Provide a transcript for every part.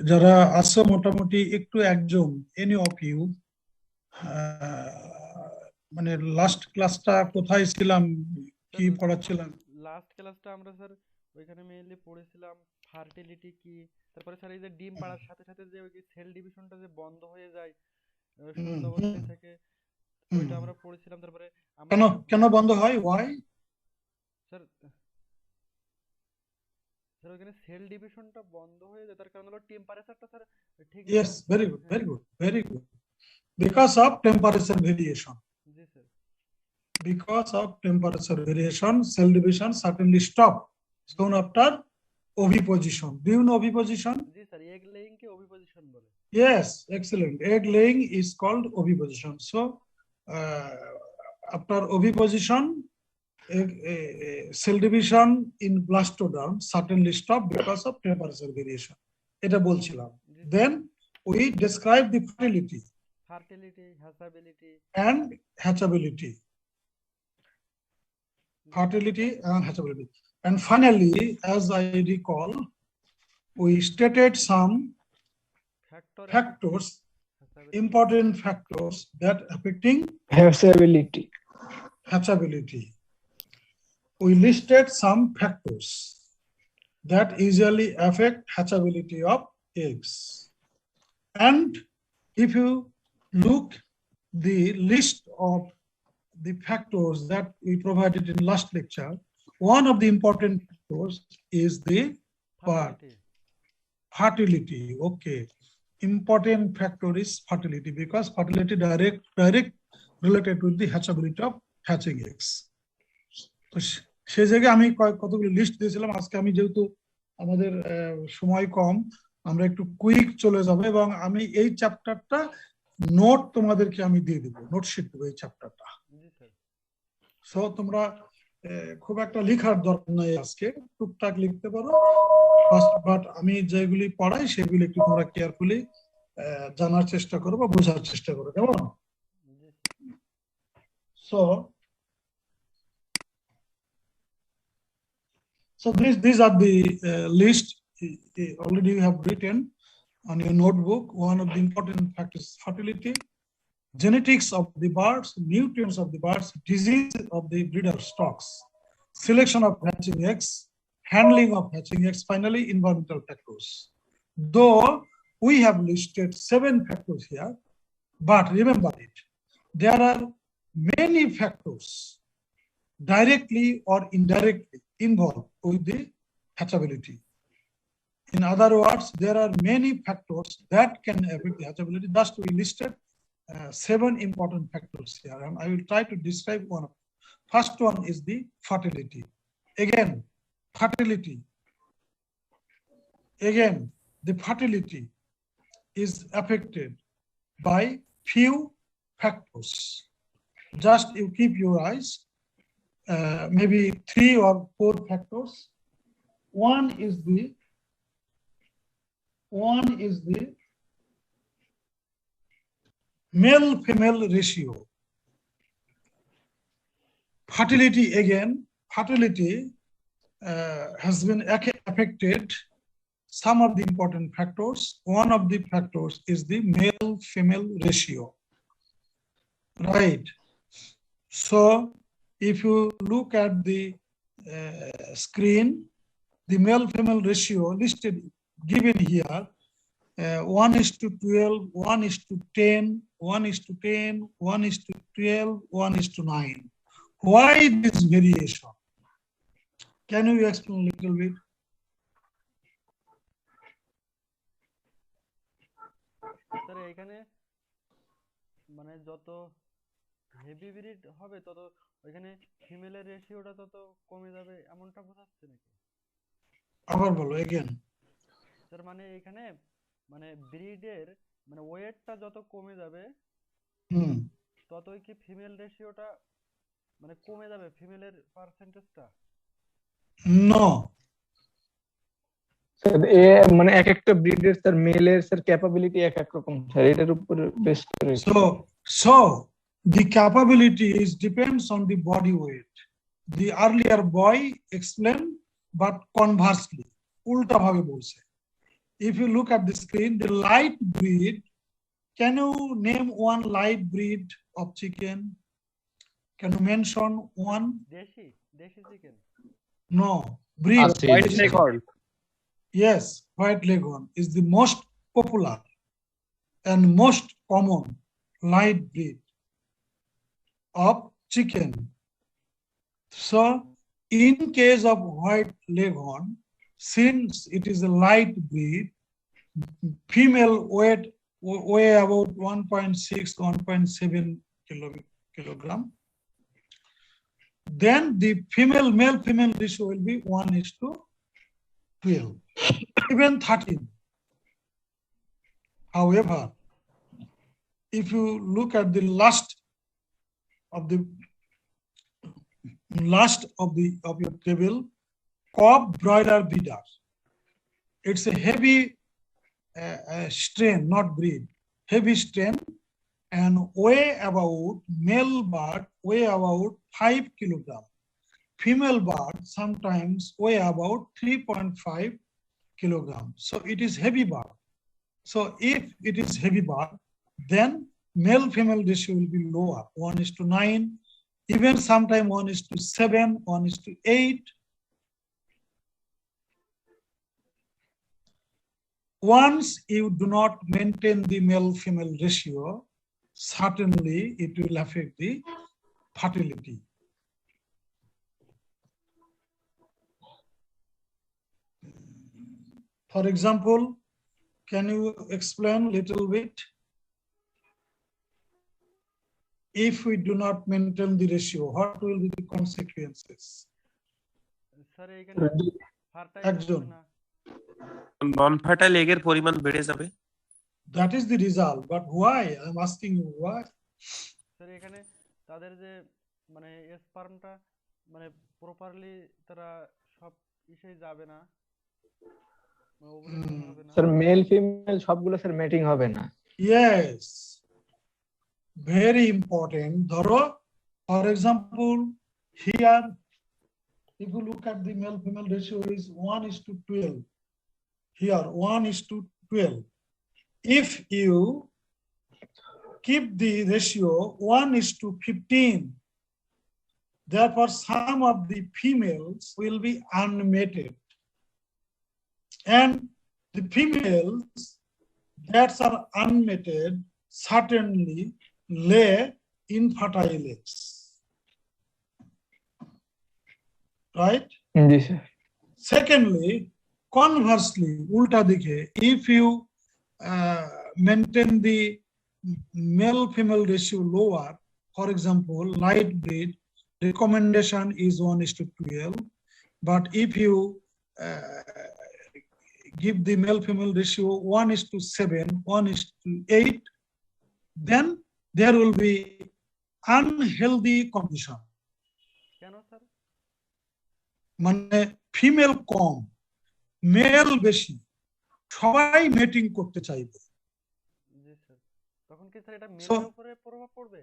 যারা আছে মোটামুটি একটু একজন এনি অফ ইউ মানে লাস্ট ক্লাসটা কোথায় ছিলাম, কি পড়াচ্ছিলাম? লাস্ট ক্লাসটা আমরা স্যার ওইখানে মেইনলি পড়েছিলাম ফার্টিলিটি কি, তারপরে স্যার এই যে ডিম পাড়ার সাথে সাথে যে ওই সেল ডিভিশনটা যে বন্ধ হয়ে যায় হুম, সুপ্ত হুম, অবস্থায় থেকে, হুম। ওইটা আমরা পড়েছিলাম। তারপরে আমরা কেন স্যার কেন বন্ধ হয়, ওয়াই? স্যার স্যার ওইখানে সেল ডিভিশনটা বন্ধ হয়ে যায়, তার কারণ হলো টেম্পারেচারটা স্যার ঠিক ইয়েস, ভেরি গুড, হ্যাঁ। Very good, very good. Because of temperature variation. G sir. Because of temperature variation, cell division certainly stop soon after oviposition. Do you know oviposition? জি স্যার, এগ লেইং কে oviposition বলে। Yes, excellent. Egg laying is called oviposition. So, uh, after oviposition, cell division in blastoderm certainly stop because of temperature variation. এটা বলছিলাম। জি sir. Then we describe the fertility fertility, hatchability and hatchability. Fertility and hatchability. And finally, as I recall, we stated some factor factors, important factors that affecting hatchability. We listed some factors that usually affect hatchability of eggs. And if you look the list of the factors that we provided in last lecture, one of the important factors is the what? Fertility. Okay. Important factor is fertility because fertility direct related with the hatchability of hatching eggs. তো সেই জায়গায় আমি কতগুলো list দিয়েছিলাম। আজকে আমি যেহেতু আমাদের সময় কম, আমরা একটু কুইক চলে যাব এবং আমি এই চ্যাপ্টারটা নোট তোমাদেরকে আমি দিয়ে দিব, নোটশিট দেবো এই চ্যাপ্টারটা। সো তোমরা খুব একটা লেখার দরকার নাই, আজকে টুকটাক লিখতে পারো, বাট আমি যেগুলি পড়াই সেগুলি একটু তোমরা কেয়ারফুলি জানার চেষ্টা করো বা বোঝার চেষ্টা করো, কেমন? So these are the list already you have written on your notebook. One of the important factors is fertility, genetics of the birds, nutrients of the birds, disease of the breeder stocks, selection of hatching eggs, handling of hatching eggs, finally environmental factors. Though we have listed 7 factors here, but remember it, there are many factors directly or indirectly involved with the hatchability. In other words, there are many factors that can affect the hatchability. Thus, we listed 7 important factors here, and I will try to describe one of them. First one is the fertility. Again, the fertility is affected by few factors. Just you keep your eyes, maybe 3 or 4 factors. One is the male-female ratio. Fertility has been affected some of the important factors. One of the factors is the male-female ratio, right? So if you look at the screen, the male-female ratio listed, given here, 1:12, 1:10, 1:10, 1:12, 1:9. Why this variation? Can you explain a little bit? Sir এখানে মানে যত heavy breed হবে তত ওইখানে ফিমেলের রেশিওটা তত কমে যাবে, এমনটা বোঝাচ্ছে নাকি? আবার বলো এগেন। স্যার মানে এখানে মানে ব্রিডের মানে ওয়েটটা যত কমে যাবে ততই কি ফিমেল রেশিওটা মানে কমে যাবে, ফিমেলের পার্সেন্টেজটা? নো স্যার, মানে এক একটা ব্রিডের স্যার মেলের স্যার ক্যাপাবিলিটি এক এক রকম স্যার, এটার উপর বেস করে। So the capability is depends on the body weight. The earlier boy explained, but conversely, উল্টা ভাবে বলছে। if you look at the screen, the light breed, can you name one light breed of chicken? Can you mention one? Deshi chicken. No, breed. White Leghorn. Yes, white leghorn is the most popular and most common light breed of chicken. So, in case of white leghorn, since it is a light breed, female weigh about 1.6, 1.7 kilogram. Then the male-female ratio will be 1:12, even 13. However, if you look at the last of your table, cob broiler breeder, it's a heavy strain, not breed, heavy strain, and male bird weigh about 5 kilogram. Female bird sometimes weigh about 3.5 kilogram. So it is heavy bird. So if it is heavy bird, then male-female ratio will be lower, 1:9, even sometimes 1:7, 1:8. Once you do not maintain the male-female ratio, certainly it will affect the fertility. For example, can you explain a little bit? If we do not maintain the ratio, what will be the consequences? Non-fertile egg পরিমাণ বেড়ে যাবে। That is the result, but why? I'm asking you why. Sir এখানে তাদের যে মানে স্পার্মটা মানে properly তারা সব ইসে যাবে না, স্যার মেল ফিমেল সবগুলো স্যার ম্যাটিং হবে না। Yes, very important. ধরো, for example, here if you look at the male-female ratio is 1:12. Here 1:12. If you keep the ratio 1:15, therefore some of the females will be unmated, and the females that are unmated certainly lay infertile eggs. Right? Yes, sir. Secondly, conversely, ulta dikhe, if you maintain the male-female ratio lower, for example, light breed, recommendation is 1:12, but if you give the male-female ratio 1:7, 1:8, then there will be unhealthy condition. মানে female কম, mail বেশি, সবাই মেটিং করতে চাইবে। তখন কি sir এটা মেলের উপরে প্রভাব পড়বে?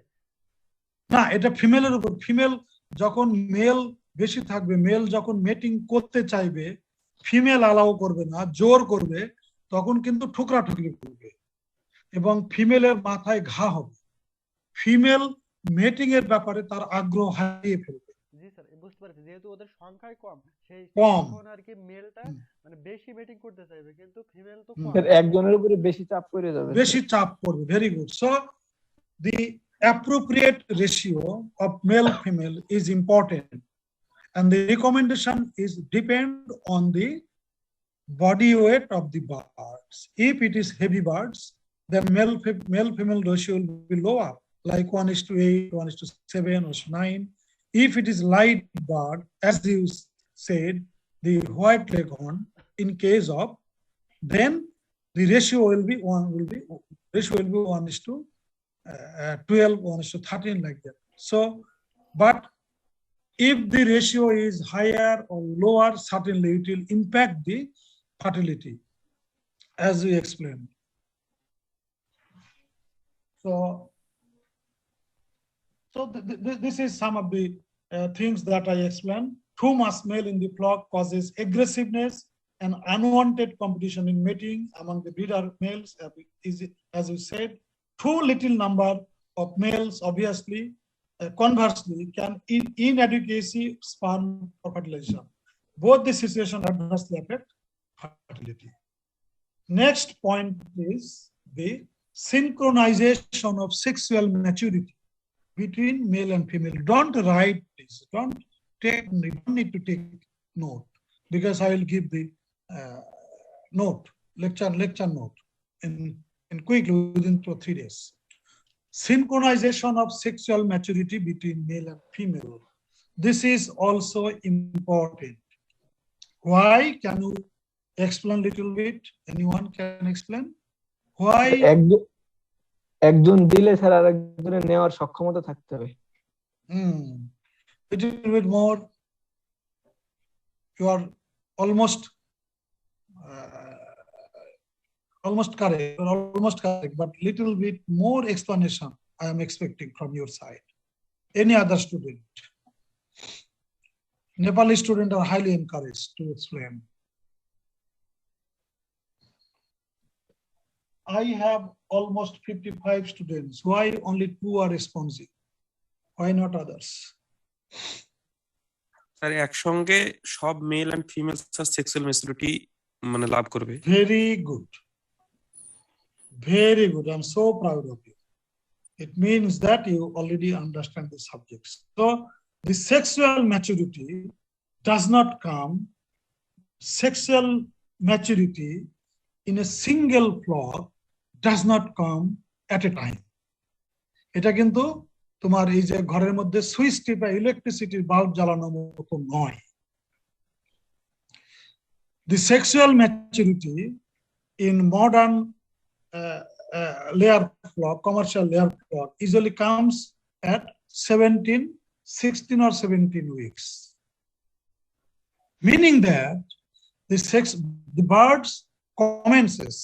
না, এটা ফিমেলের উপর। ফিমেল যখন মেল বেশি থাকবে, মেল যখন মেটিং করতে চাইবে, ফিমেল অ্যালাউ করবে না, জোর করবে, তখন কিন্তু ঠুকরাঠুকরি করবে এবং ফিমেলের মাথায় ঘা হবে। ফিমেল মেটিং এর ব্যাপারে তার আগ্রহ হারিয়ে ফেলবে। জি স্যার, বুঝতে পারছি, যেহেতু ওদের সংখ্যাই কম, সেই কম তখন আর কি মেলটা মানে বেশি মেটিং করতে চাইবে, কিন্তু ফিমেল তো কম, একজনের উপরে বেশি চাপ পড়ে যাবে, বেশি চাপ পড়বে। Very good. So the appropriate ratio of male female is important, and the recommendation is depend on the body weight of the birds. If it is heavy birds, then male female ratio will be lower, like 1:8, 1:7, or 9. If it is light bird, as you said, the white leghorn, in case of, then the ratio will be 1:12, 1:13, like that. So, but if the ratio is higher or lower, certainly it will impact the fertility, as we explained. So this is some of the things that I explained. Too much male in the flock causes aggressiveness, an unwanted competition in mating among the breeder males is, as you said, too little number of males, obviously, conversely, can inadequacy sperm for fertilization. Both the situation adversely affect fertility. Next point is the synchronization of sexual maturity between male and female. Don't write this. Don't need to take note, because I will give the note, lecture note in quickly within 2 or 3 days. Synchronization of sexual maturity between male and female. This is also important. Why? Can you explain a little bit? Anyone can explain? Why? একজন দিলে sir আরেকজনের নেওয়ার সক্ষমতা থাকতে হবে। Little bit more. You are almost correct, but little bit more explanation I am expecting from your side. Any other student? Nepali students are highly encouraged to explain. I have almost 55 students. Why only 2 are responsive? Why not others? Sir একসঙ্গে সব male and female sexual maturity মানে লাভ করবে। Very good. Very good. I'm so proud of you. It means that you already understand the subjects. So the sexual maturity does not come, sexual maturity in a single flock does not come at a time. এটা কিন্তু তোমার এই যে ঘরের মধ্যে switch টিপে ইলেকট্রিসিটির bulb জ্বালানোর মতো নয়। The sexual maturity in modern layer flock, commercial layer flock, usually comes at 16 or 17 weeks. Meaning that the birds commences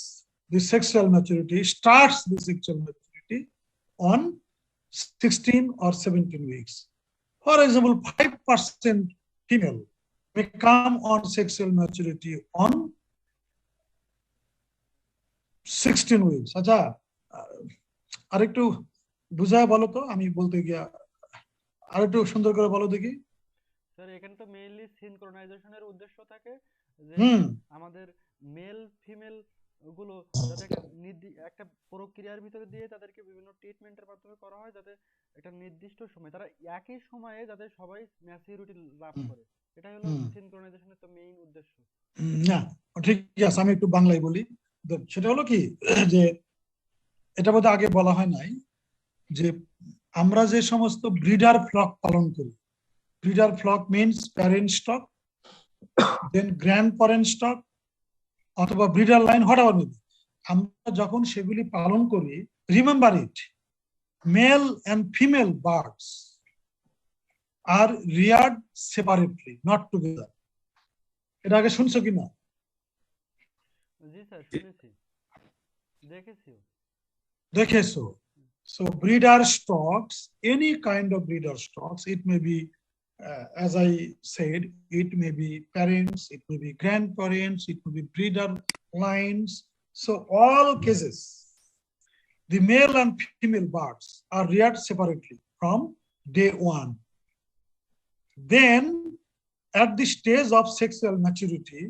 the sexual maturity, starts the sexual maturity on 16 or 17 weeks. For example, 5% female may come on sexual maturity on 16 weeks. আচ্ছা, আরেকটু বুঝায় বলো তো, আমি বলতে গিয়া আরেকটু সুন্দর করে বলো দেখি। স্যার এখানে তো মেইনলি সিনক্রোনাইজেশনের উদ্দেশ্য থাকে যে আমাদের মেল ফিমেল গুলো যাতে একটা প্রক্রিয়ার ভিতরে দিয়ে তাদেরকে বিভিন্ন ট্রিটমেন্টের মাধ্যমে করা হয়, যাতে একটা নির্দিষ্ট সময় তারা একই সময়ে যাতে সবাই ম্যাচুরিটি লাভ করে, এটাই হলো সিনক্রোনাইজেশনের তো মেইন উদ্দেশ্য। না ঠিক আছে, আমি একটু বাংলায় বলি। সেটা হলো কি যে এটা বোধহয় আগে বলা হয় নাই যে আমরা যে সমস্ত ব্রিডার ফ্লক পালন করি, breeder flock means parent stock, then grandparent stock অথবা ব্রিডার লাইন, হোয়াটএভার মেবি, আমরা যখন সেগুলি পালন করি, remember it, male and female birds are reared separately, not together. এটা আগে শুনছো কিনা? জি স্যার শুনেছি, দেখেছো। So breeder stocks, any kind of breeder stocks, it may be as I said, it may be parents, it may be grandparents, it may be breeder lines. So all cases, the male and female birds are reared separately from day 1. Then at the stage of sexual maturity,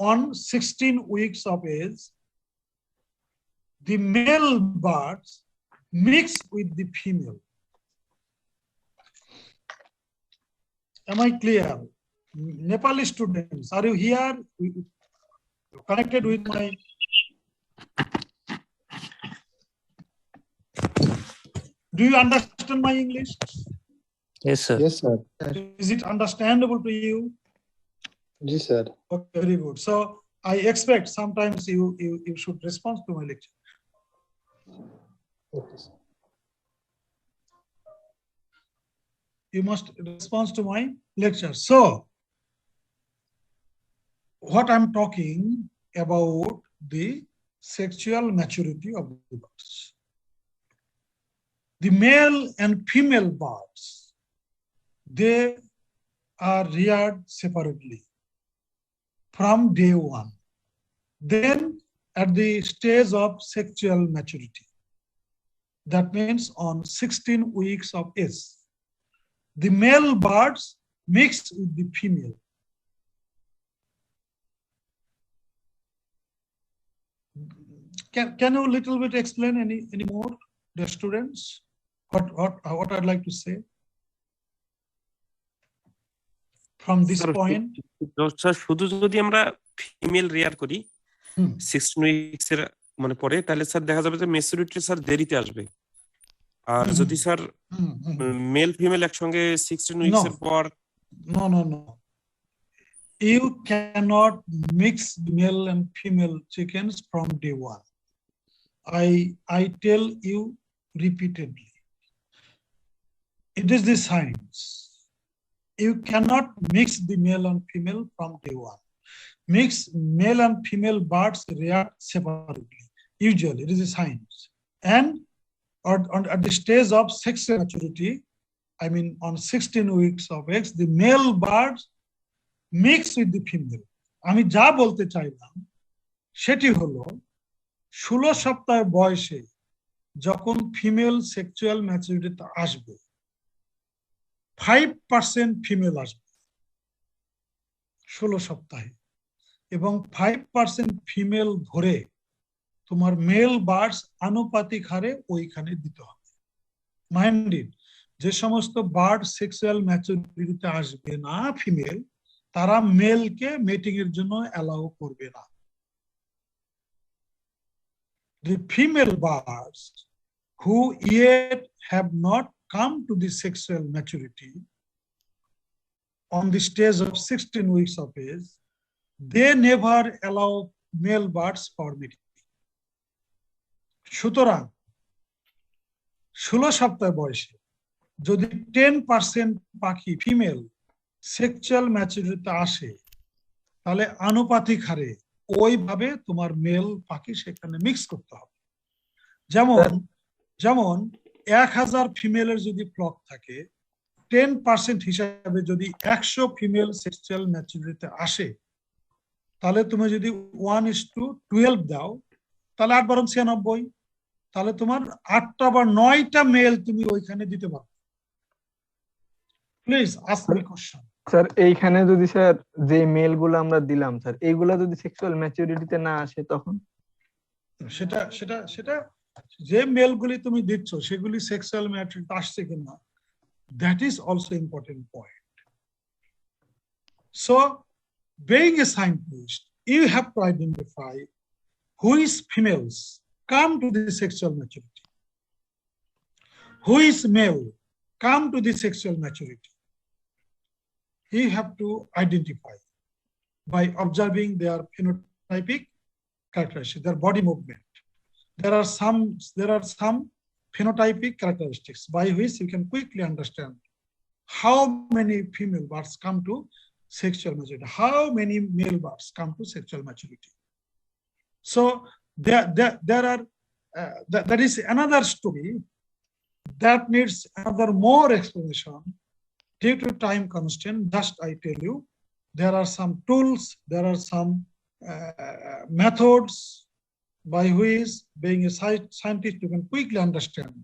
on 16 weeks of age, the male birds mix with the female. Am I clear? Nepali students, are you here? Connected with my... Do you understand my English? Yes, sir. Yes, sir. Is it understandable to you? Yes, sir. Okay, very good. So I expect sometimes you should respond to my lecture. Okay, sir. You must respond to my lecture. So what I'm talking about, the sexual maturity of the birds. The male and female birds, they are reared separately from day one. Then at the stage of sexual maturity, that means on 16 weeks of age, the male birds mix with the female. Can you a little bit explain any more, the students, what I'd like to say from this point? শুধু যদি আমরা female rare করি 16 weeks এর মানে পরে, তাহলে sir দেখা যাবে যে ম্যাচুরিটি স্যার দেরিতে আসবে। আর যদি স্যার মেল ফিমেল একসঙ্গে 16 উইকস এর পর, no, you cannot mix male and female chickens from day one. I tell you repeatedly, it is the science. You cannot mix the male and female from day one. Mix male and female birds react separately. Usually, it is a science. And at the stage of sexual maturity, I mean on 16 weeks of age, the male birds mix with the female. আমি যা বলতে চাইলাম সেটি হলো 16 সপ্তাহ বয়সে যখন female sexual ম্যাচুরিটিতে আসবে 5% ফিমেল আসবে 16 সপ্তাহে, এবং 5% ফিমেল ধরে তোমার মেল বার্ডস আনুপাতিক হারে ওইখানে দিতে হবে। মাইন্ড ইট, যে সমস্ত বার্ড সেক্সুয়াল ম্যাচুরিটিতে আসবে না ফিমেল, তারা মেলকে মেটিং এর জন্য অ্যালাউ করবে না। The female birds who yet have not come to the sexual maturity on the stage of 16 weeks of age, they never allow male birds for mating. সুতরাং 16 সপ্তাহ বয়সে যদি 10% পাখি ফিমেল সেক্সুয়াল ম্যাচুরিটিতে আসে, তাহলে আনুপাতিক হারে ওইভাবে তোমার মেল পাখি সেখানে মিক্স করতে হবে। যেমন 1000 ফিমেলের যদি ফ্লক থাকে, 10% হিসাবে যদি 100 ফিমেল সেক্সুয়াল ম্যাচুরিটিতে আসে, তাহলে তুমি যদি 1:12 দাও, তাহলে 8×96, তাহলে তোমার 8টা বা 9টা মেল তুমি ওইখানে দিতে পারো। Please ask me question. Sir এইখানে যদি স্যার যে মেল গুলো আমরা দিলাম স্যার, এইগুলা যদি সেক্সুয়াল ম্যাচুরিটিতে না আসে তখন সেটা যে মেলগুলি তুমি দিচ্ছ সেগুলি সেক্সুয়াল ম্যাচুরিটি আসছে কিনা, that is also important point. So being a scientist, you have to identify which females come to the sexual maturity, which male come to the sexual maturity. You have to identify by observing their phenotypic characteristics, their body movement. There are some phenotypic characteristics by which you can quickly understand how many female birds come to sexual maturity, how many male birds come to sexual maturity. So there are that is another story that needs another more explanation. Due to time constraint, just I tell you, there are some tools, there are some methods by which, being a scientist, you can quickly understand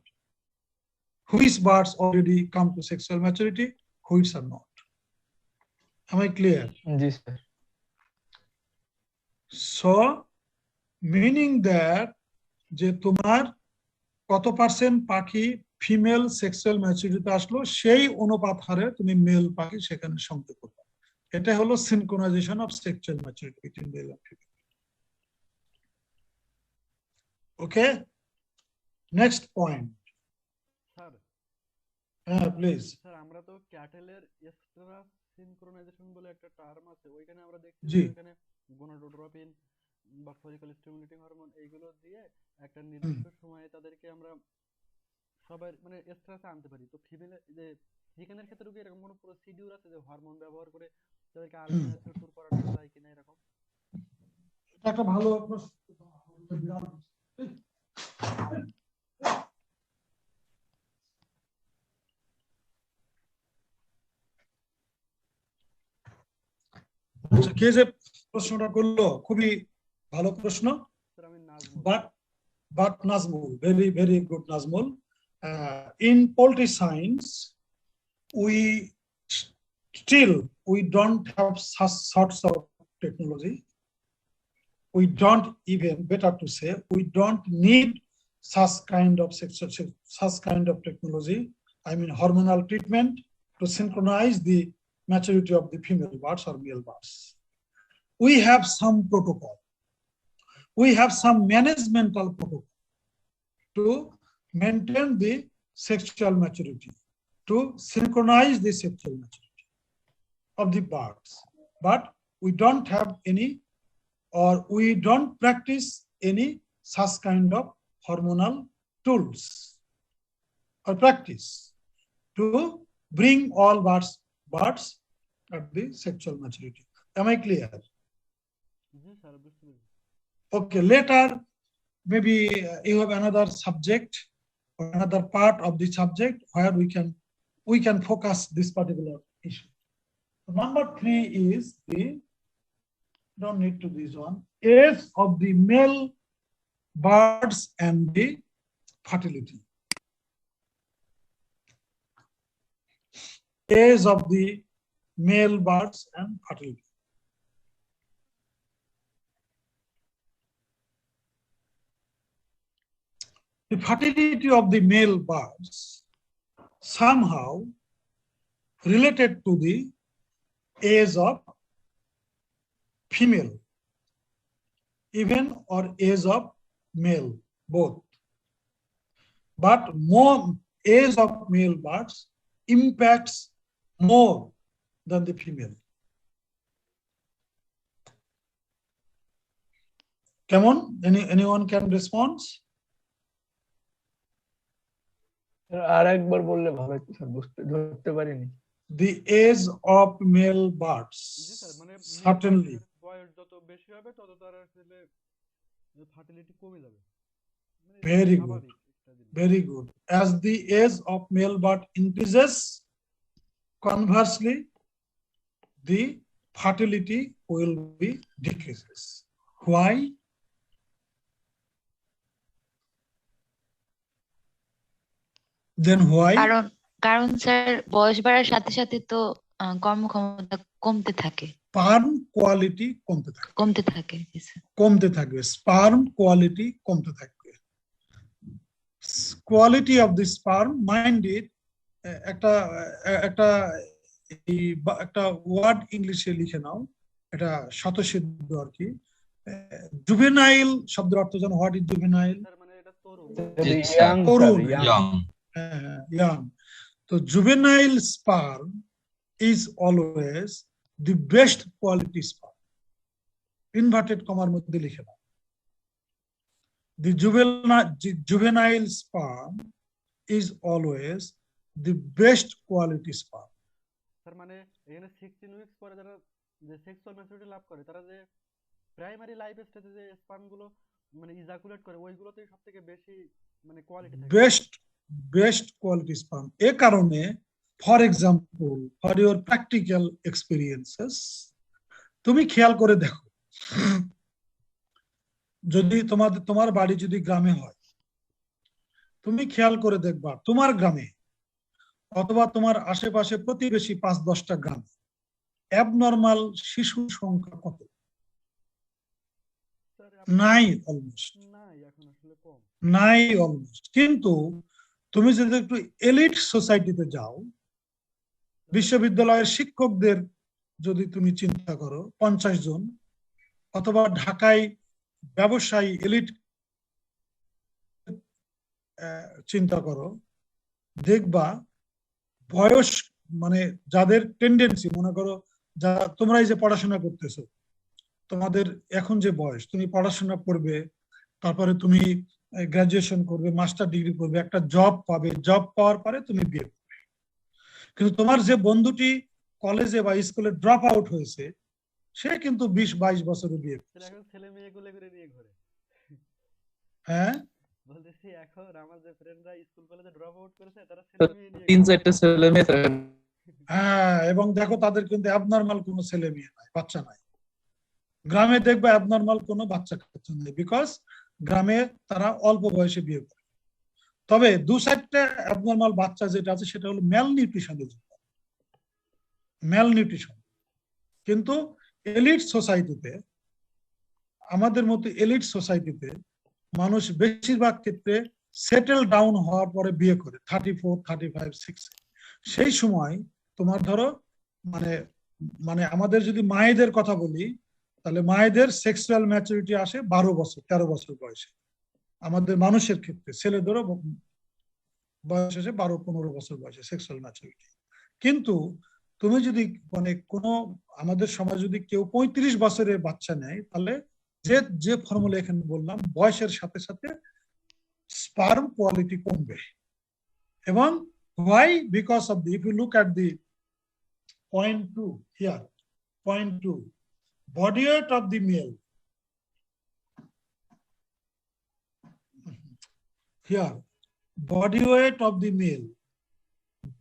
which birds already come to sexual maturity, which are not. Am I clear? Yes, sir. So, meaning that যে তোমার কত percent পাখি female sexual ম্যাচুরিটিতে আসলো, সেই অনুপাত হারে তুমি mail পাখি সেখানে সংযোগ করবে। এটা হলো synchronisation of sexual maturity between male and female. Okay, next point. Sir please. Sir আমরা তো ক্যাটেলের এক্সট্রা সিনক্রোনাইজেশন বলে একটা টার্ম আছে, ওইখানে আমরা দেখছি এখানে গোনাডোট্রপিন বা ফলিকল স্টিমুলেটিং হরমোন এইগুলো দিয়ে একটা নির্দিষ্ট সময়ে তাদেরকে আমরা সবাই মানে এক্সট্রাসে আনতে পারি। তো ফিমেল যে চিকেনের ক্ষেত্রে কি এরকম কোনো প্রসিডিউর আছে যে হরমোন ব্যবহার করে তাদেরকে আর্লি ম্যাচিউর করানো যায় কিনা এরকম? এটা একটা ভালো প্রশ্ন। আচ্ছা, কে যে প্রশ্নটা করলো খুবই ভালো প্রশ্ন। স্যার আমি Nazmul. But Nazmul, very, very good Nazmul. In poultry science, we still don't have such sorts of technology. We don't even, better to say, we don't need such kind of technology. I mean, hormonal treatment to synchronize the maturity of the female birds or male birds. We have some protocol. We have some managemental protocol to maintain the sexual maturity, to synchronize the sexual maturity of the birds. But we don't have any, or we don't practice any such kind of hormonal tools or practice to bring all birds at the sexual maturity. Am I clear? Okay, later maybe you have another subject or another part of the subject where we can focus this particular issue. Number 3 is the, don't need to this one, age of the male birds and the fertility. Age of the male birds and fertility. The fertility of the male birds somehow related to the age of female, even or age of male, both. But more age of male birds impacts more than the female. Come on, anyone can respond? আর একবার বললে ভালো হতো sir, বুঝতে ধরতে পারিনি। The age of male birds certainly বয়স যত বেশি হবে তত তার আসলে ফার্টিলিটি কমে যাবে। Very good, very good. As the age of male bird increases, conversely, the fertility will be decreases. Why? Then why? কারণ স্যার বয়স বাড়ার সাথে সাথে তো কর্মক্ষমতা কমতে থাকে, স্পার্ম কোয়ালিটি কমতে থাকবে, স্পার্ম কোয়ালিটি কমতে থাকবে। Quality of the sperm, mind it, একটা ওয়ার্ড ইংলিশে লিখে নাও, এটা শতসিদ্ধ আর কি। জুভেনাইল শব্দের অর্থ জানো? What is juvenile? মানে এটা তরুণ, young. So juvenile sperm is always the best quality sperm. Inverted comma মধ্যে লিখে নাও। The juvenile sperm is always the best quality sperm. Sir মানে এখানে 16 উইকস পরে যারা যে সেক্সুয়াল ম্যাচুরিটি লাভ করে, তারা যে প্রাইমারি লাইফ স্টেজে যে স্পার্ম গুলো মানে ইজাকুলেট করে, ওইগুলোতেই সবথেকে বেশি মানে কোয়ালিটি থাকে, বেস্ট কোয়ালিটি স্পার্ম। এ কারণে for example, for your practical experiences, তুমি খেয়াল করে দেখো, যদি তোমার বাড়ি যদি গ্রামে হয়, তুমি খেয়াল করে দেখবা তোমার গ্রামে অথবা তোমার আশেপাশে প্রতিবেশী 5-10টা গ্রাম অ্যাবনর্মাল শিশু সংখ্যা কত? নাই, অলমোস্ট নাই, অলমোস্ট। কিন্তু তুমি যদি একটু এলিট সোসাইটিতে যাও, বিশ্ববিদ্যালয়ের শিক্ষকদের যদি তুমি চিন্তা করো 50 জন, অথবা ঢাকায় ব্যবসায়ী এলিট চিন্তা করো, দেখবা বয়স মানে যাদের টেন্ডেন্সি, মনে করো তোমরা এই যে পড়াশোনা করতেছো, তোমাদের এখন যে বয়স, তুমি পড়াশোনা করবে, তারপরে তুমি গ্রাজুয়েশন করবে, মাস্টার ডিগ্রি করবে, একটা জব পাবে, জব পাওয়ার পরে তুমি বিয়ে করবে। কিন্তু তোমার যে বন্ধুটি কলেজে বা স্কুলে ড্রপ আউট হয়েছে, সে কিন্তু 20-22 বছরে বিয়ে করছে। ছেলে মেয়ে গুলো করে নিয়ে ঘরে। হ্যাঁ, বলতেছি এখন আমার যে ফ্রেন্ডরা স্কুল কলেজে ড্রপ আউট করেছে, তারা ছেলে মেয়ে নিয়ে 3-4টা ছেলে মেয়ে। হ্যাঁ, এবং দেখো তাদের কিন্তু অ্যাবনর্মাল কোনো ছেলে মেয়ে নাই, বাচ্চা নাই। গ্রামে দেখবে অ্যাবনর্মাল কোনো বাচ্চা কাচ্চা নেই, বিকজ গ্রামে তারা অল্প বয়সে বিয়ে করে। তবে দু সাইডটা অ্যাবনর্মাল বাচ্চা যেটা আছে সেটা হলো ম্যাল নিউট্রিশনের জন্য, ম্যাল নিউট্রিশন। কিন্তু এলিট সোসাইটিতে, আমাদের মতো এলিট সোসাইটিতে মানুষ বেশিরভাগ ক্ষেত্রে সেটেল ডাউন হওয়ার পরে বিয়ে করে 34, 35, 6। সেই সময় তোমার ধরো মানে মানে আমাদের যদি মায়েদের কথা বলি, তাহলে মায়েদের সেক্সুয়াল ম্যাচুরিটি আসে 12 বছর 13 বছর বয়সে। আমাদের মানুষের ক্ষেত্রে ছেলেদেরও বয়স আসে 12-15 বছর বয়সে সেক্সুয়াল ম্যাচুরিটি। কিন্তু তুমি যদি মানে কোনো আমাদের সমাজ যদি কেউ 35 বছরের বাচ্চা নেয়, তাহলে যে যে ফর্মুলা এখানে বললাম, বয়সের সাথে সাথে স্পার্ম কোয়ালিটি কমবে। এবং why? Because of the, if you look at the point 2 here, point 2, body weight of the male, here body weight of the male,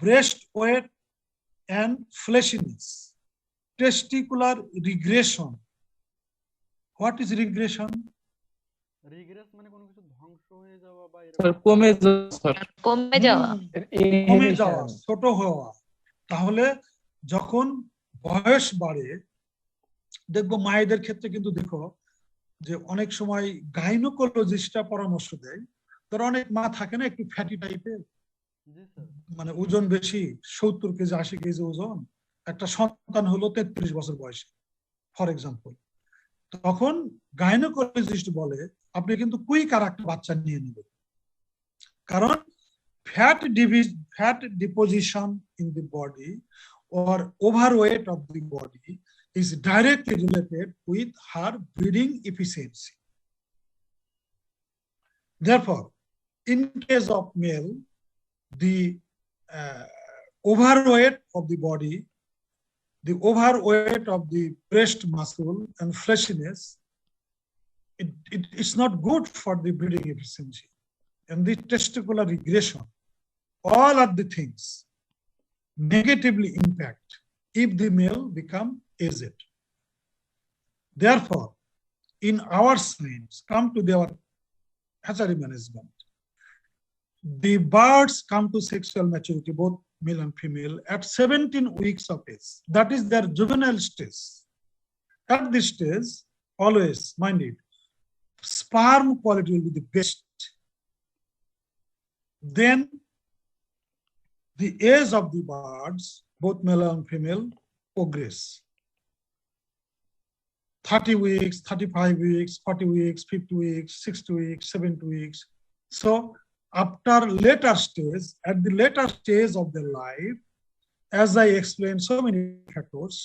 breast weight and fleshiness, testicular regression. What is regression? Regress মানে কোনো কিছু ধ্বংস হয়ে যাওয়া বা sir কমে কমে যাওয়া, কমে যাওয়া, ছোট হওয়া। তাহলে যখন বয়স বাড়ে, দেখবো মায়েদের ক্ষেত্রে কিন্তু দেখো যে অনেক সময় গাইনোকোলজিস্টরা পরামর্শ দেয়, ধর অনেক মা থাকে না একটু ফ্যাটি টাইপের, মানে ওজন বেশি, 70 কেজি 80 কেজি ওজন, একটা সন্তান হলো 33 বছর বয়সে ফর এক্সাম্পল। তখন গাইনোকোলজিস্ট বলে আপনি কিন্তু কুইক আর একটা বাচ্চা নিয়ে নেবেন, কারণ fat deposition in the body or overweight of the body is directly related with her breeding efficiency. Therefore, in case of male, the overweight of the body, the overweight of the breast muscle and fleshiness, it's not good for the breeding efficiency. And the testicular regression, all of the things negatively impact if the male become aged. Therefore, in our science, come to their hatchery management, the birds come to sexual maturity, both male and female, at 17 weeks of age. That is their juvenile stage. At this stage, always mind it, sperm quality will be the best. Then the age of the birds, both male and female, progress. 30 weeks, 35 weeks, 40 weeks, 50 weeks, 60 weeks, 70 weeks. So after later stage, at the later stage of their life, as I explained, so many factors,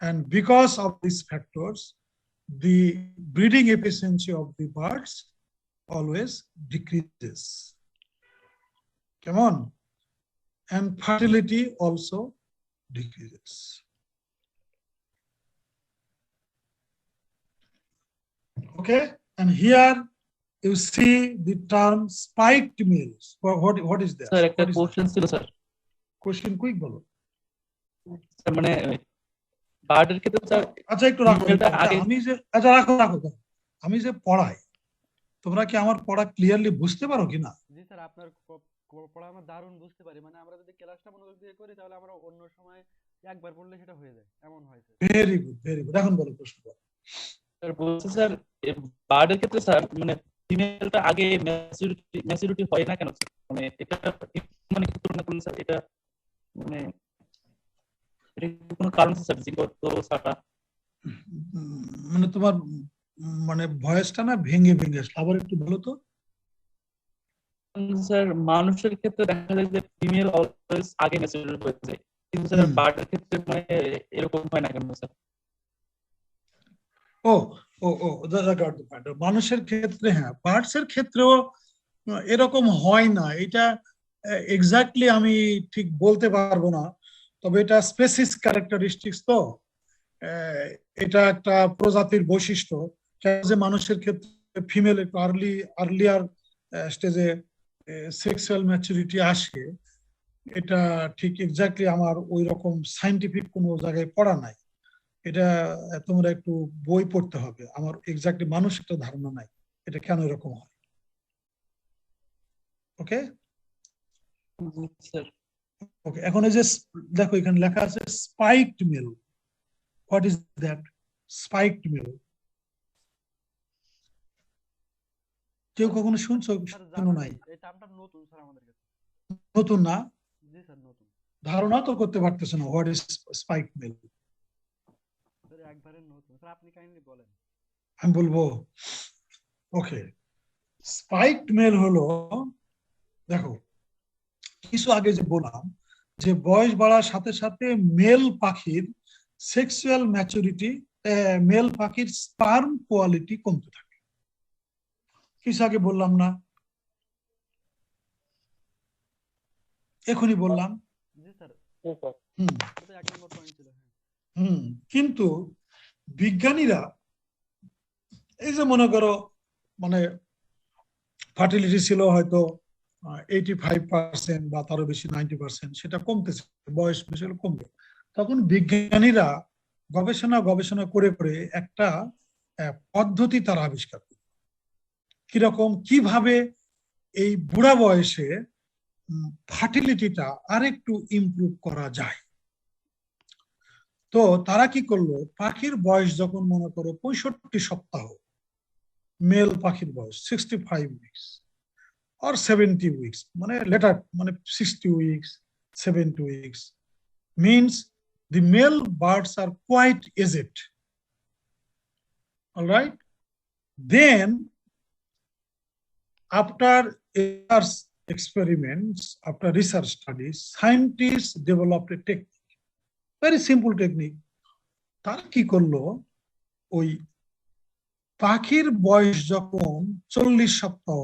and because of these factors, the breeding efficiency of the birds always decreases. Come on. And fertility also decreases. Okay, and here you see the term spiked males. What is that? Sir একটা question ছিল sir. Question quick বলো। Sir মানে বার্ডের ক্ষেত্রে sir, আচ্ছা একটু রাখো, আমি যে আচ্ছা রাখো আমি যে পড়াই, তোমরা কি আমার পড়া ক্লিয়ারলি বুঝতে পারো কিনা? জি স্যার, আপনার পড়া আমরা দারুণ বুঝতে পারি, মানে আমরা যদি ক্লাসটা মনোযোগ দিয়ে করি তাহলে আমরা অন্য সময় একবার পড়লে সেটা হয়ে যায়, এমন হয় sir. Very good, very good. এখন বলো প্রশ্ন করো। স্যার বলছি স্যার বার্ডের ক্ষেত্রে স্যার মানে ফিমেলটা আগে ম্যাচুরিটি হয় না কেন স্যার? মানে এটা মানে কি তুলনা করুন স্যার, এটা মানে এটা কোনো কারণ স্যার জিনগত ছাড়া? মানে তোমার মানে ভয়েসটা না ভেঙে আসলো, আবার একটু বলো তো। স্যার মানুষের ক্ষেত্রে দেখা যায় যে ফিমেল অলওয়েজ আগে ম্যাচুরিটি হয়ে যায়, কিন্তু স্যার বার্ডের ক্ষেত্রে মানে এরকম হয় না কেন স্যার? মানুষের ক্ষেত্রে হ্যাঁ, বার্ডস এর ক্ষেত্রেও এরকম হয় না। এটা এক্স্যাক্টলি আমি ঠিক বলতে পারবো না, তবে এটা স্পেসিস ক্যারেক্টারিস্টিক্স, তো এটা একটা প্রজাতির বৈশিষ্ট্য যে মানুষের ক্ষেত্রে ফিমেল একটু আর্লিয়ার স্টেজে সেক্সুয়াল ম্যাচুরিটি আসে। এটা ঠিক এক্স্যাক্টলি আমার ওই রকম সাইন্টিফিক কোনো জায়গায় পড়া নাই, এটা তোমরা একটু বই পড়তে হবে, আমার এক্স্যাক্টলি মানুষ একটা ধারণা নাই এটা কেন এরকম হয়। ওকে স্যার ওকে, এখন এই যে দেখো এখানে লেখা আছে spiked male. What is that spiked male? কেউ কখনো শুনছো? স্যার শুনো জানা নাই? নেই, এই টার্মটা নতুন স্যার আমাদের কাছে। নতুন না? জি স্যার নতুন। ধারণা তো করতে পারতেছে না what is spiked mail. Sir একবারে নতুন, স্যার আপনি কাইন্ডলি বলেন। আমি বলবো। ওকে, স্পাইকড মেল হলো, দেখো কিছু আগে যে বললাম যে বয়স বাড়ার সাথে সাথে মেল পাখির সেক্সুয়াল ম্যাচুরিটি, মেল পাখির স্পার্ম কোয়ালিটি কমতে থাকে। কিছু আগে বললাম না? এখনই বললাম। জি স্যার, হুম এটা 1 নম্বর পয়েন্ট ছিল। হুম কিন্তু বিজ্ঞানীরা এই যে মনে করো মানে ফার্টিলিটি ছিল হয়তো 85% বা তারও বেশি 90%, সেটা কমতেছে, বয়স বেশি হলে কমবে। তখন বিজ্ঞানীরা গবেষণা করে করে একটা পদ্ধতি তারা আবিষ্কার করে, কিরকম কিভাবে এই বুড়া বয়সে ফার্টিলিটিটা আরেকটু ইমপ্রুভ করা যায়। তো তারা কি করলো, পাখির বয়স যখন মনে করো 65 সপ্তাহ, মেল পাখির বয়স 65 উইকস or 70 weeks, মানে later, মানে 60 weeks, 70 weeks, means the male birds are quite aged. All right. Then, after years experiments, after research studies, scientists developed a technique, very simple technique. তারা কি করলো, ওই পাখির বয়স যখন 40 সপ্তাহ,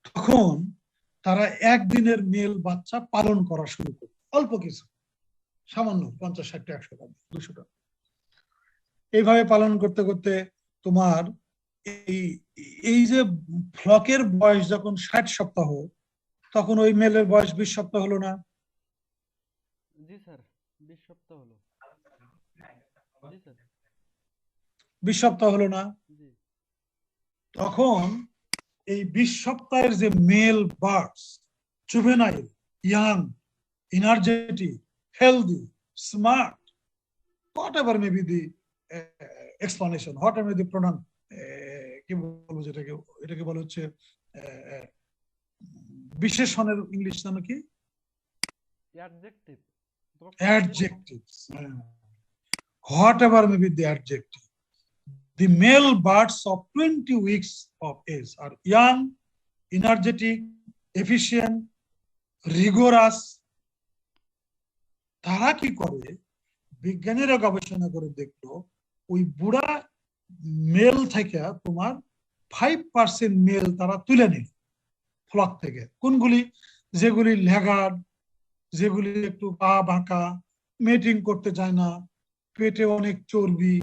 তখন তারা একদিনের মেল বাচ্চা পালন করা শুরু করে, অল্প কিছু, সামান্য 50, 60, 100 টাকা, 200 টাকা, এইভাবে পালন করতে করতে তোমার এই যে ফ্লকের বয়স যখন 60 সপ্তাহ, তখন ওই মেলের বয়স 20 সপ্তাহ হলো না? জি স্যার 20 সপ্তাহ হলো। জি স্যার 20 সপ্তাহ হলো না? জি। তখন এই 20 সপ্তাহের যে male birds, juvenile, young, energetic, healthy, smart, whatever may be the explanation, whatever may the pronoun, কি বলবো যেটাকে, এটাকে বলা হচ্ছে বিশেষণের ইংলিশ নাম কি? Adjective. Adjectives. Whatever may be the adjective, the male birds of 20 weeks of age are young, energetic, efficient, rigorous. তারা কি করে, বিজ্ঞানীরা গবেষণা করে দেখলো ওই বুড়া মেল থেকে তোমার 5% মেল তারা তুলে নিল ফ্লক থেকে। কোনগুলি? যেগুলি ল্যাগার্ড, যেগুলি একটু পা বাঁকা, মেটিং করতে চায় না, পেটে অনেক চর্বি,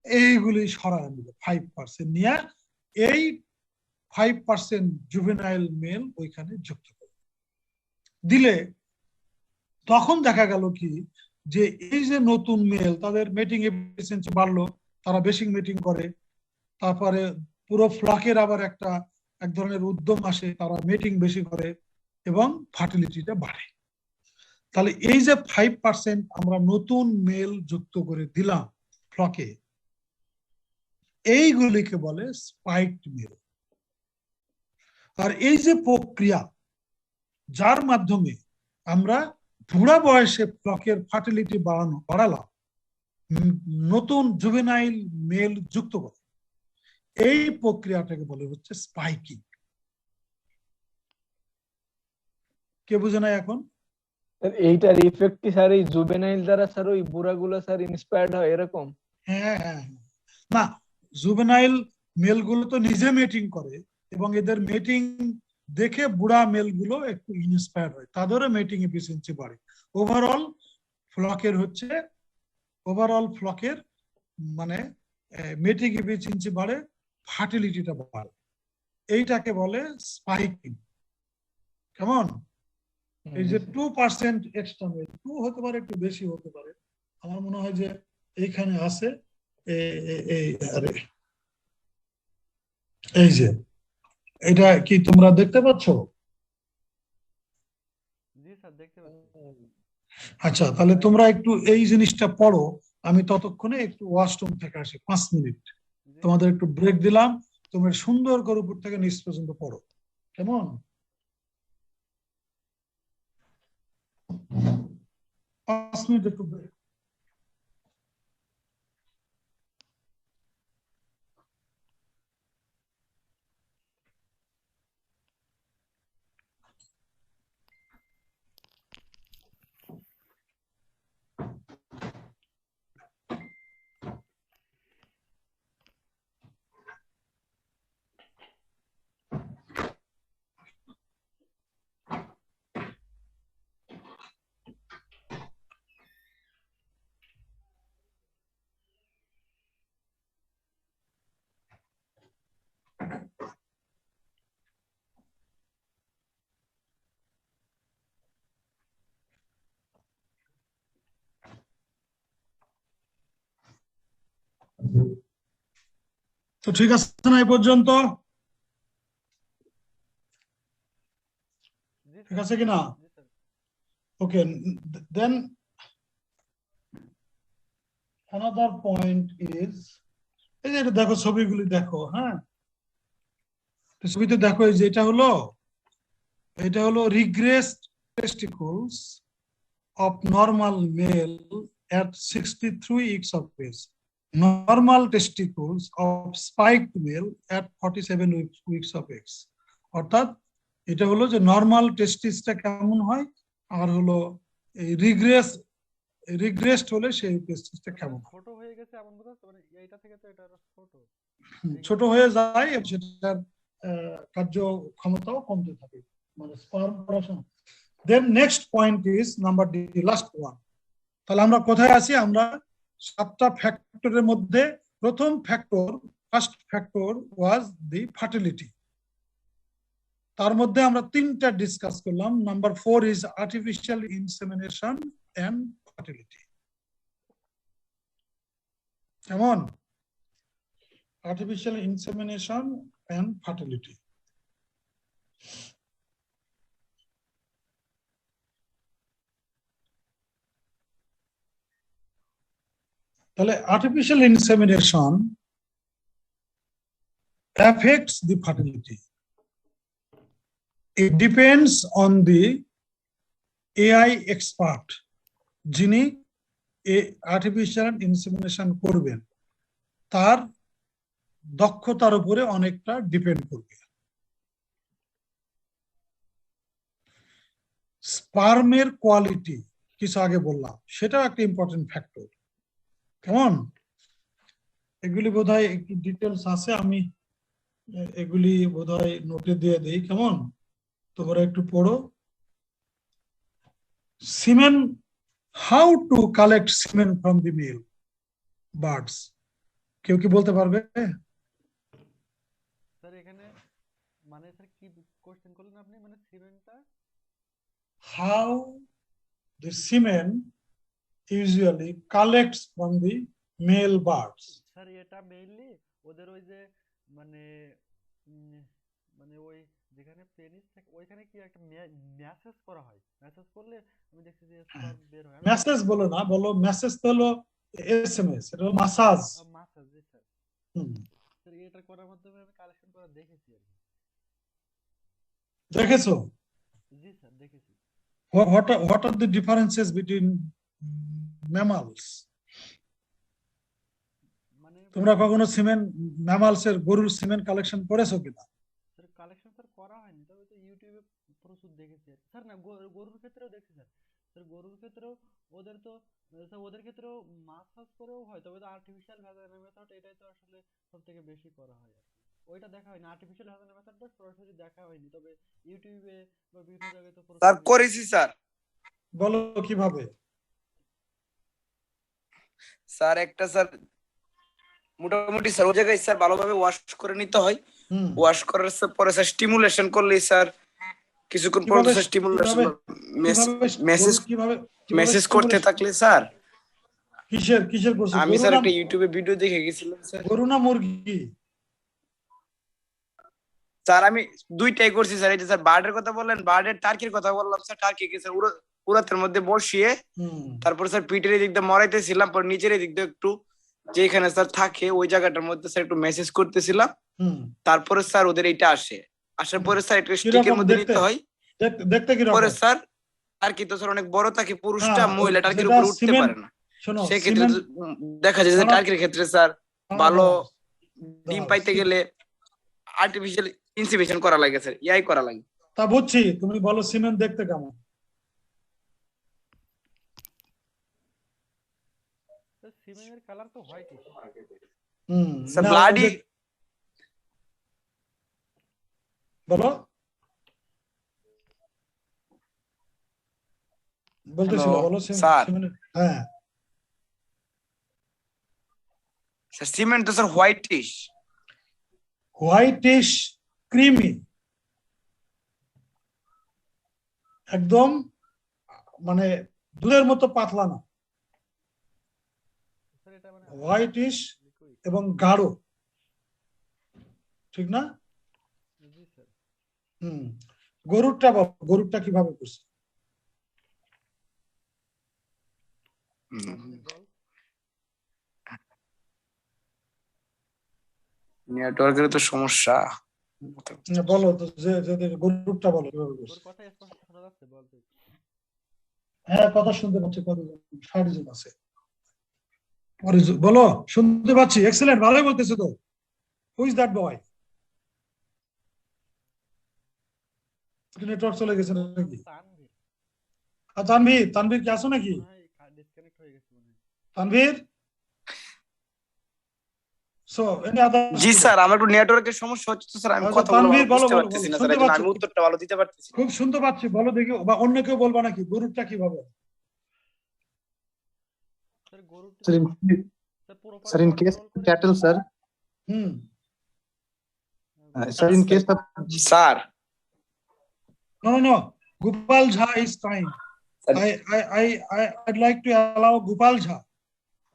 এইগুলি সরায় নিল 5% নিয়ে, এই 5% জুভেনাইল মেল ওইখানে যুক্ত করে দিলে, তখন দেখা গেল কি যে এই যে নতুন মেল, তাদের মেটিং এফিসিয়েন্সি বাড়লো, তারা বেশি মেটিং করে, তারপরে পুরো ফ্লকের আবার এক ধরনের উদ্যম আসে, তারা মেটিং বেশি করে এবং ফার্টিলিটিটা বাড়ে। তাহলে এই যে 5% আমরা নতুন মেল যুক্ত করে দিলাম ফ্লকে, এইগুলিকে বলে স্পাইকড মেল। আর এই যে প্রক্রিয়া, যার মাধ্যমে আমরা বুড়া বয়সে ফ্লকের ফার্টিলিটি বাড়ালাম, নতুন জুভেনাইল মেল যুক্ত করে, এই প্রক্রিয়াটাকে বলে হচ্ছে স্পাইকিং। কে বুঝে না এখন? এইটার ইফেক্ট কি স্যার এই জুভেনাইল দ্বারা স্যার ওই বুড়াগুলো স্যার ইন্সপায়ার্ড হয় এরকম? হ্যাঁ হ্যাঁ, না, জুভেনাইল মেলগুলো তো নিজে মেটিং করে এবং এদের মেটিং দেখে বুড়া মেলগুলো একটু ইন্সপায়ার হয়, তাদেরও মেটিং এফিসিয়েন্সি বাড়ে। ওভারঅল ফ্লকের মানে মেটিং এফিসিয়েন্সি বাড়ে, ফার্টিলিটিটা বাড়ে, এইটাকে বলে স্পাইকিং। কেমন? এই যে 2% এক্সট্রা মেল, 2 হতে পারে, একটু বেশি হতে পারে, আমার মনে হয় যে এখানে আছে আরে এই যে এটা কি তোমরা দেখতে পাচ্ছ? জি স্যার দেখতে পাচ্ছি। আচ্ছা, তাহলে তোমরা একটু এই জিনিসটা পড়ো, আমি ততক্ষণে একটু ওয়াশরুম থেকে আসি 5 মিনিট, তোমাদের একটু ব্রেক দিলাম, তোমরা সুন্দর করে উপর থেকে নিচ পর্যন্ত পড়ো, কেমন? 5 মিনিট একটু ব্রেক। তো ঠিক আছে না এই পর্যন্ত? ঠিক আছে কিনা? ওকে, দেন another point is, এই যে এটা দেখো, ছবিগুলি দেখো, হ্যাঁ ছবিতে দেখো, এই যে এটা হলো regressed testicles of normal male at 63 weeks of age, normal testicles of spiked male at 47 weeks of age। অর্থাৎ এটা হলো যে নরমাল টেস্টিসটা কেমন হয়, আর হলো এই রিগ্রেসড হলে সেই টেস্টিসটা কেমন হয়। ছোট হয়ে গেছে এমন বোঝা যাচ্ছে, মানে এইটা থেকে তো এটা ছোট ছোট হয়ে যায় এবং সেটার কার্য ক্ষমতাও কমতে থাকে, মানে sperm production. Then next point is number D, last one. তাহলে আমরা কোথায় আছি? আমরা 7টা ফ্যাক্টরের মধ্যে প্রথম factor, first factor was the fertility. তার মধ্যে আমরা 3টা ডিসকাস করলাম। Number 4 is artificial insemination and fertility. কেমন? artificial insemination and fertility. তাহলে artificial insemination affects the fertility. It depends on the AI expert যিনি artificial insemination করবেন, তার দক্ষতার উপরে অনেকটা ডিপেন্ড করবে। স্পার্মের কোয়ালিটি কিছু আগে বললাম, সেটাও একটা ইম্পর্টেন্ট ফ্যাক্টর। কেমন? এগুলি বোধহয় একটু ডিটেলস আছে, আমি এগুলি বোধহয় নোটে দিয়ে দেই। কেমন? তোমরা একটু পড়ো। Semen, how to collect semen from the male birds, কেউ কি বলতে পারবে? স্যার এখানে মানে স্যার কি কোশ্চেন করলেন আপনি, মানে সিমেন্টটা how the semen usually collects from the male birds? Sir এটা মেইনলি ওদের ওই যে মানে মানে ওই যেখানে পেনিস থাকে ওইখানে কি একটা মেসেজ করা হয়, মেসেজ করলে আমি দেখছি যে স্পার্ম বের হয়। মেসেজ বলো না, বলো মেসেজ তো হলো এসএমএস, এটা হলো মাসাজ। মাসাজ, জি স্যার। স্যার এটা করার মাধ্যমে আমি কালেকশন করা দেখেছি আর কি। দেখেছো? জি স্যার দেখেছি। What are the differences between mammals? মানে তোমরা কখনো সিমেন, ম্যামালস এর গরুর সিমেন কালেকশন করেছো কিনা? স্যার কালেকশন স্যার করা হয়নি, তবে তো ইউটিউবে প্রচুর দেখেছি স্যার। না গরুর ক্ষেত্রেও দেখছি স্যার। স্যার গরুর ক্ষেত্রেও ওদের তো স্যার ওদের ক্ষেত্রেও মাসাজ করেও হয়, তবে তো আর্টিফিশিয়াল ভ্যাজাইনাল মেথড এটাই তো আসলে সবথেকে বেশি করা হয় আর কি। ওইটা দেখা হয়নি, আর্টিফিশিয়াল ভ্যাজাইনাল মেথডটা সরাসরি দেখা হয়নি, তবে ইউটিউবে বা বিভিন্ন জায়গায় তো স্যার করেছি স্যার। বলো কিভাবে? স্যার একটা স্যার মোটামুটি স্যার ওই জায়গায় স্যার ভালোভাবে ওয়াশ করে নিতে হয়। ওয়াশ করার পরে স্যার স্টিমুলেশন করলে স্যার কিছুক্ষণ পর স্যার স্টিমুলেশন মেসেজ করতে থাকলে স্যার কিসের করছে? আমি স্যার একটা ইউটিউবে ভিডিও দেখে গেছিলাম স্যার। গরু না মুরগি? স্যার আমি দুইটাই করছি স্যার। এই যে স্যার বার্ডের কথা বললেন, বার্ডের টার্কির কথা বললাম স্যার। টার্কিকে স্যার উড়াতের মধ্যে বসিয়ে তারপর স্যার পিঠের দিক দিয়ে মরাইতেছিলাম, পর নিচের দিক দিয়ে একটু যেখানে স্যার থাকে ওই জায়গাটার মধ্যে স্যার একটু মেসেজ করতেছিলাম। তারপরে স্যার ওদের এইটা আসার পরে স্যার একটা স্টিকের মধ্যে নিতে হয়। দেখতে কি পরে রকম? স্যার টার্কি তো স্যার অনেক বড় থাকে, পুরুষটা মহিলা টার্কির উপর উঠতে পারে না। সেক্ষেত্রে দেখা যায় যে টার্কির ক্ষেত্রে স্যার ভালো ডিম পাইতে গেলে আর্টিফিশিয়াল ইনসিমিনেশন করা লাগে স্যার, ইয়াই করা লাগে। তা বুঝছি, তুমি বলো সিমেন্ট দেখতে কেমন? সিমেন্টের কালার তো হোয়াইটিশ। স্যার ব্লাডি বলো, বলতেছিল বলো স্যার। হ্যাঁ স্যার সিমেন্ট তো স্যার হোয়াইটিশ ক্রিমি, একদম মানে দুধের মতো পাতলা না, হোয়াইটিশ এবং গাঢ়, ঠিক না? গরুরটা কিভাবে করছে? নেটওয়ার্কের তো সমস্যা। বলো তো, গরুরটা বলো কিভাবে করছে? হ্যাঁ কথা শুনতে পাচ্ছি, কতজন? 60 জন আছে। বলো, শুনতে পাচ্ছি, এক্সেলেন্ট, ভালোই বলতেছো তো। Who is that boy? Network চলে গেছে নাকি? তানভীর কি আছো নাকি? Tanvir, so any other? জি স্যার, আমার একটু নেটওয়ার্কের সমস্যা হচ্ছে তো স্যার, আমি কথা বুঝতে পারতেছি না স্যার, আমি উত্তরটা ভালো দিতে পারতেছি না। খুব শুনতে পাচ্ছি, বলো দেখি, বা অন্য কেউ বলবা নাকি? গরুরটা কিভাবে? Sir, in case of cattle, sir. Sir, in case of sir. No. Gopal Jha is time. I'd like to allow Gopal Jha.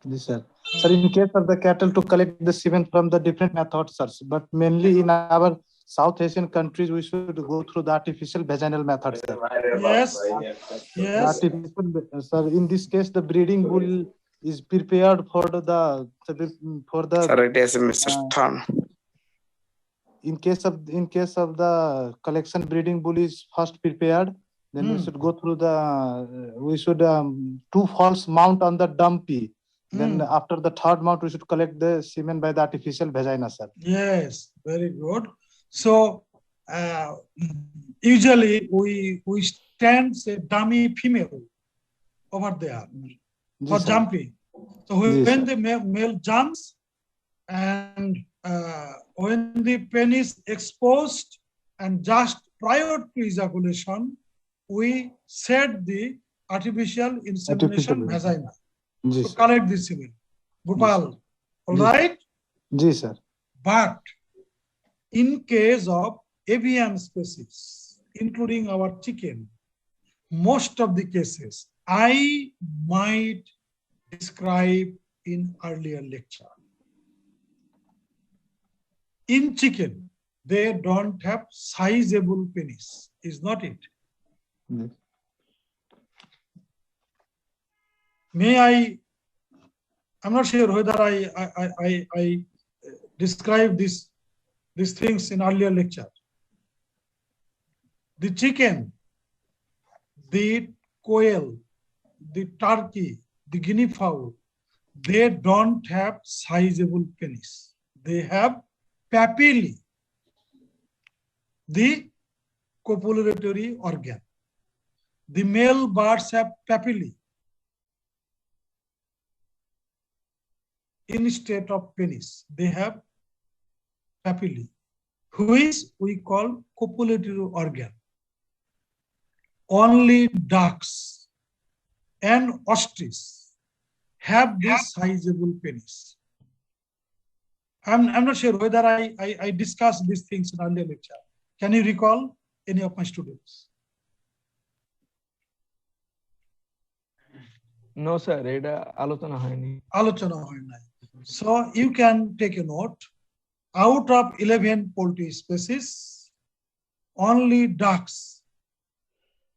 Yes, sir. Sir, in case of the cattle to collect the semen from the different methods, sir, but mainly in our South Asian countries, we should go through the artificial vaginal method, sir. Yes. Sir, in this case, the breeding bull is prepared for the. Sir, it is Mr. Tan. In case of the collection, breeding bull is first prepared. Then we should go through two false mount on the dumpy. Then after the third mount, we should collect the semen by the artificial vagina, sir. Yes, very good. So usually we stand a dummy female over there for jumping. So when the male jumps and when the penis exposed and just prior to ejaculation, we set the artificial insemination vagina to collect the semen. Gopal, all right? Yes, sir. But in case of avian species, including our chicken, most of the cases I might describe in earlier lecture. In chicken, they don't have sizable penis, is not it? I'm not sure whether I described these things in earlier lecture. The chicken, the quail, the turkey, the guinea fowl, they don't have sizable penis. They have papillae, the copulatory organ. The male birds have papillae instead of penis. They have papillae, which we call copulatory organ. Only ducks and ostrich have this sizable penis. I'm not sure whether I discussed these things in earlier lecture. Can you recall any of my students? No sir, এটা আলোচনা হয়নি। আলোচনা হয় নাই। So you can take a note. Out of 11 poultry species, only ducks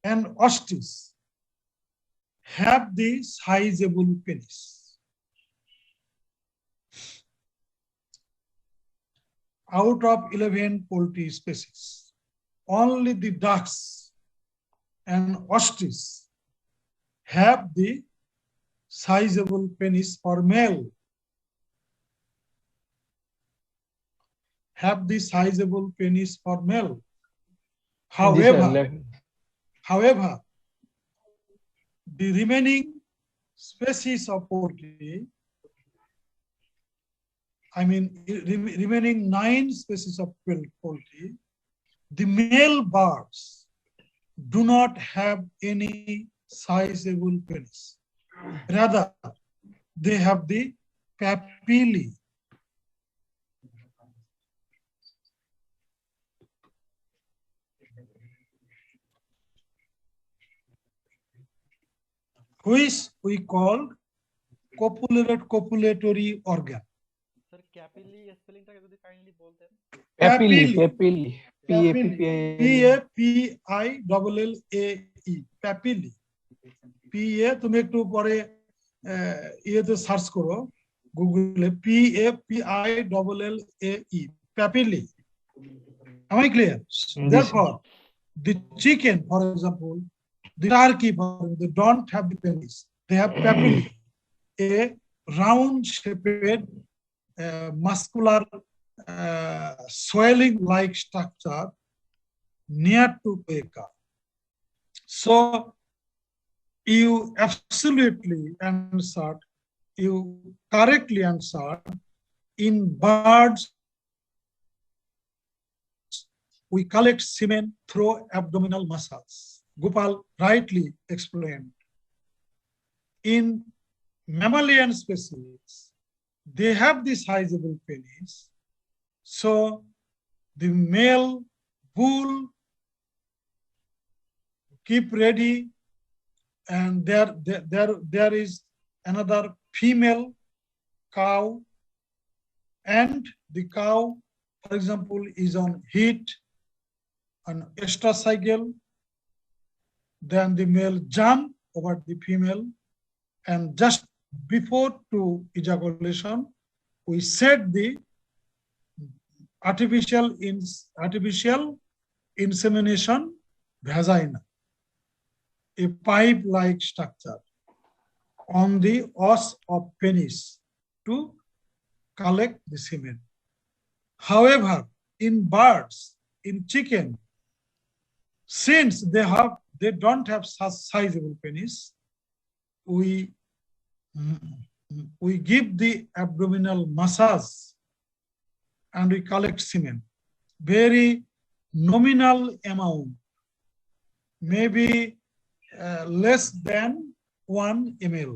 and ostrich have the sizable penis. Out of 11 poultry species, only the ducks and ostrich have the sizable penis for male. Have the sizable penis for male. However, the remaining species of poultry, I mean, remaining 9 species of poultry, the male birds do not have any sizable penis. Rather, they have the papillae. Which we call copulatory organ. Sir ক্যাপিলি স্পেলিংটা যদি kindly বলতেন। Popilliae, P-A-P-I-L-L-A-E, popilliae. PA তুমি একটু পরে ইয়েতে search করো গুগলে, P-A-P-I-L-L-A-E, popilliae. Am I clear? Therefore, the chicken, for example, the turkey, they don't have the penis. They have papillae, a round-shaped, muscular, swelling-like structure near to peca. So, you absolutely answered, you correctly answered, in birds, we collect semen through abdominal muscles. Gopal rightly explained. In mammalian species, they have the sizable penis. So the male bull keep ready, and there is another female cow, and the cow, for example, is on heat, an extra cycle. Then the male jump over the female, and just before to ejaculation, we set the artificial insemination vagina, a pipe-like structure on the os of penis to collect the semen. However, in birds, in chicken, since they don't have such sizable penis, we give the abdominal massage and we collect semen. Very nominal amount, maybe less than 1 ml.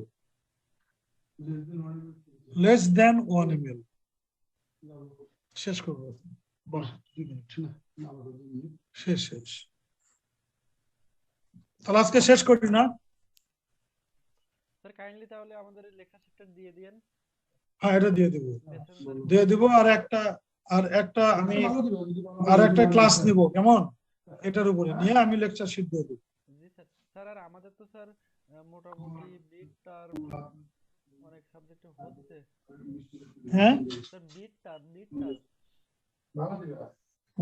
Less than 1 ml. শেষ করব, বস 2 minute শেষ। তাহলে আজকে শেষ করি না? Sir kindly তাহলে আমাদের লেকচার শিটটা দিয়ে দিয়েন। হ্যাঁ, এটা দিয়ে দেব। আর একটা আমি আর একটা ক্লাস নিব, কেমন? এটার উপরে নিয়ে আমি লেকচার শিট দিয়ে দেব। জি স্যার। স্যার আর আমাদের তো স্যার মোটামুটি বিট টার্ম অনেক সাবজেক্টে হচ্ছে। হ্যাঁ স্যার বিট টার্ম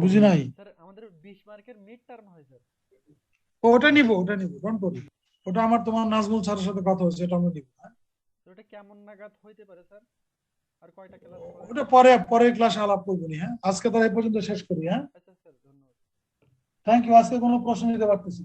বুঝি নাই স্যার, আমাদের 20 মার্কের মিড টার্ম হয় স্যার। ওটা নিব ডোন্ট ওয়ারি। ওটা আমার তোমার নাজমুল স্যারের সাথে কথা হচ্ছে, এটা আমি নিব। তো এটা কেমন নাগাদ হইতে পারে স্যার? আর কয়টা ক্লাস পরে? ওটা পরে ক্লাসে আলাপ করব নি। হ্যাঁ, আজকে তো এই পর্যন্ত শেষ করি। হ্যাঁ, আচ্ছা স্যার, ধন্যবাদ। Thank you. আজকে কোনো প্রশ্ন নিতে পারতেছি?